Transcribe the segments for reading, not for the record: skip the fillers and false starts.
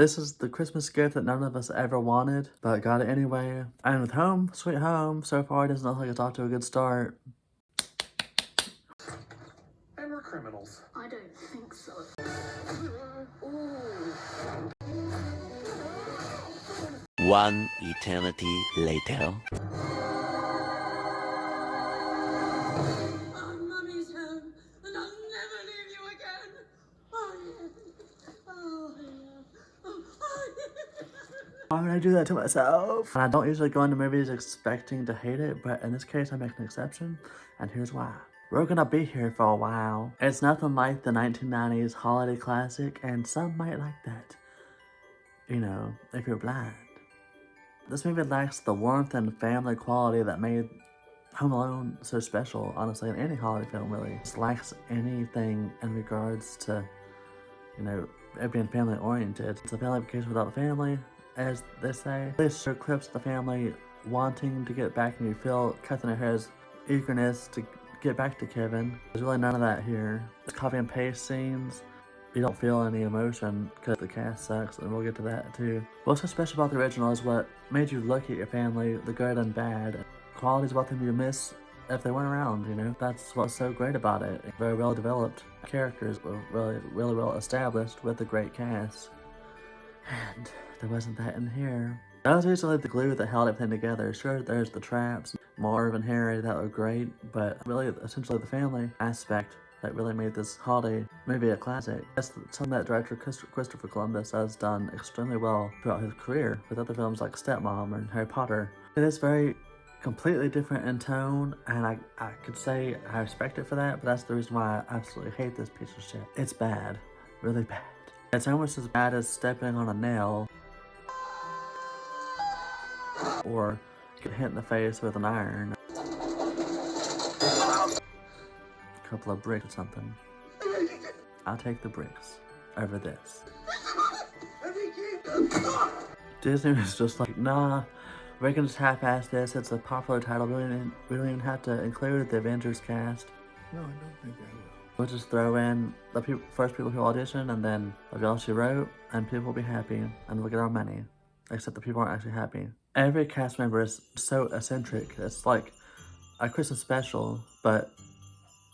This is the Christmas gift that none of us ever wanted, but got it anyway. And with Home, Sweet Home, so far it doesn't look like it's off to a good start. And we're criminals. I don't think so. One eternity later. Our mummy's home, and I'll never leave you again. Oh, yeah. Oh, yeah. Oh, yeah. Why would I do that to myself? I don't usually go into movies expecting to hate it, but in this case I make an exception, and here's why. We're gonna be here for a while. It's nothing like the 1990s holiday classic, and some might like that. You know, if you're blind. This movie lacks the warmth and family quality that made Home Alone so special, honestly, in any holiday film, really. It lacks anything in regards to, you know, it being family-oriented. It's a family vacation without a family, as they say. They show clips of the family wanting to get back, and you feel Catherine O'Hara's eagerness to get back to Kevin. There's really none of that here. It's copy and paste scenes. You don't feel any emotion because the cast sucks, and we'll get to that too. What's so special about the original is what made you look at your family, the good and bad. Qualities about them you miss if they weren't around, you know? That's what's so great about it. Very well developed characters were really well established with a great cast. And there wasn't that in here. That was usually the glue that held everything together. Sure, there's the traps, Marv and Harry, that were great, but really, essentially the family aspect that really made this holiday movie a classic. That's something that director Christopher Columbus has done extremely well throughout his career with other films like Stepmom and Harry Potter. It is very completely different in tone, and I could say I respect it for that, but that's the reason why I absolutely hate this piece of shit. It's bad. Really bad. It's almost as bad as stepping on a nail or get hit in the face with an iron. A couple of bricks or something. I'll take the bricks over this. Disney was just like, nah, we can just half-ass this. It's a popular title. We don't even have to include the Avengers cast. No, I don't think I will. We'll just throw in the first people who audition, and then the girl she wrote, and people will be happy, and we'll get our money. Except the people aren't actually happy. Every cast member is so eccentric. It's like a Christmas special, but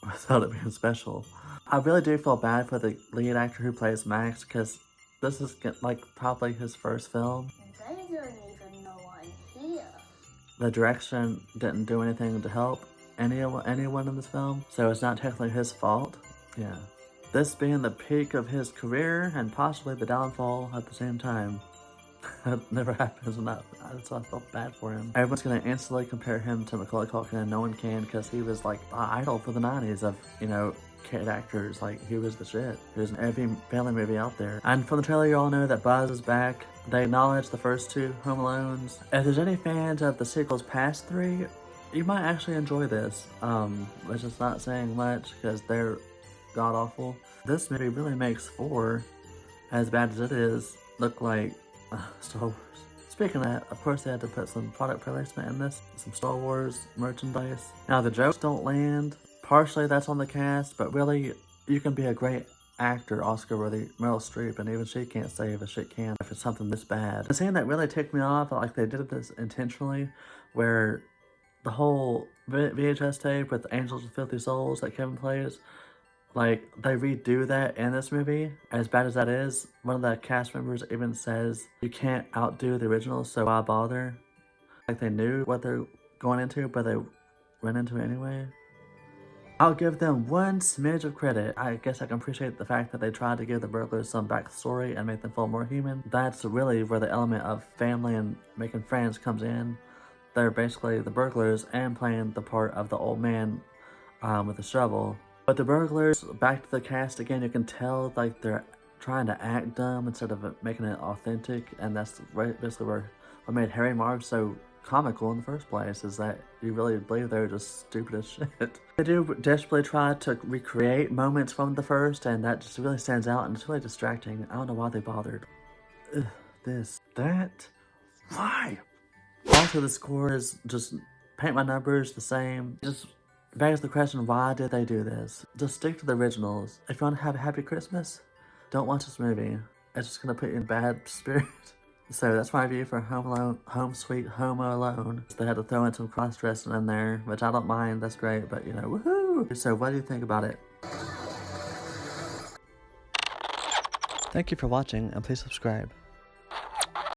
without it being special. I really do feel bad for the lead actor who plays Max, because this is like probably his first film. They don't even know I'm here. The direction didn't do anything to help anyone in this film, so it's not technically his fault. Yeah. This being the peak of his career and possibly the downfall at the same time. That never happens, and that's why I felt bad for him. Everyone's gonna instantly compare him to Macaulay Culkin, and no one can, because he was like the idol for the 90s of, you know, kid actors. Like, he was the shit. He was in every family movie out there. And from the trailer, you all know that Buzz is back. They acknowledge the first two Home Alones. If there's any fans of the sequels past three, you might actually enjoy this. Which is not saying much, because they're god-awful. This movie really makes 4, as bad as it is, look like Star Wars. Speaking of that, of course they had to put some product placement in this, some Star Wars merchandise. Now the jokes don't land. Partially that's on the cast, but really you can be a great actor, Oscar-worthy Meryl Streep, and even she can't save a shit can if it's something this bad. The scene that really ticked me off, like they did this intentionally, where the whole VHS tape with Angels with Filthy Souls that Kevin plays, like, they redo that in this movie. As bad as that is, one of the cast members even says, you can't outdo the original, so why bother? Like, they knew what they're going into, but they went into it anyway. I'll give them one smidge of credit. I guess I can appreciate the fact that they tried to give the burglars some backstory and make them feel more human. That's really where the element of family and making friends comes in. They're basically the burglars and playing the part of the old man with a shovel. But the burglars, back to the cast again, you can tell like they're trying to act dumb instead of making it authentic, and that's basically what made Harry and Marv so comical in the first place, is that you really believe they're just stupid as shit. They do desperately try to recreate moments from the first, and that just really stands out, and it's really distracting. I don't know why they bothered. Ugh, this, that, why? Also, the score is just paint my numbers the same. Just begs the question, why did they do this? Just stick to the originals. If you want to have a happy Christmas, don't watch this movie. it's just gonna put you in bad spirit. So that's my review for Home Sweet Home Alone. They had to throw in some cross-dressing in there, which I don't mind, that's great, but you know, woohoo! So what do you think about it? Thank you for watching, and please subscribe.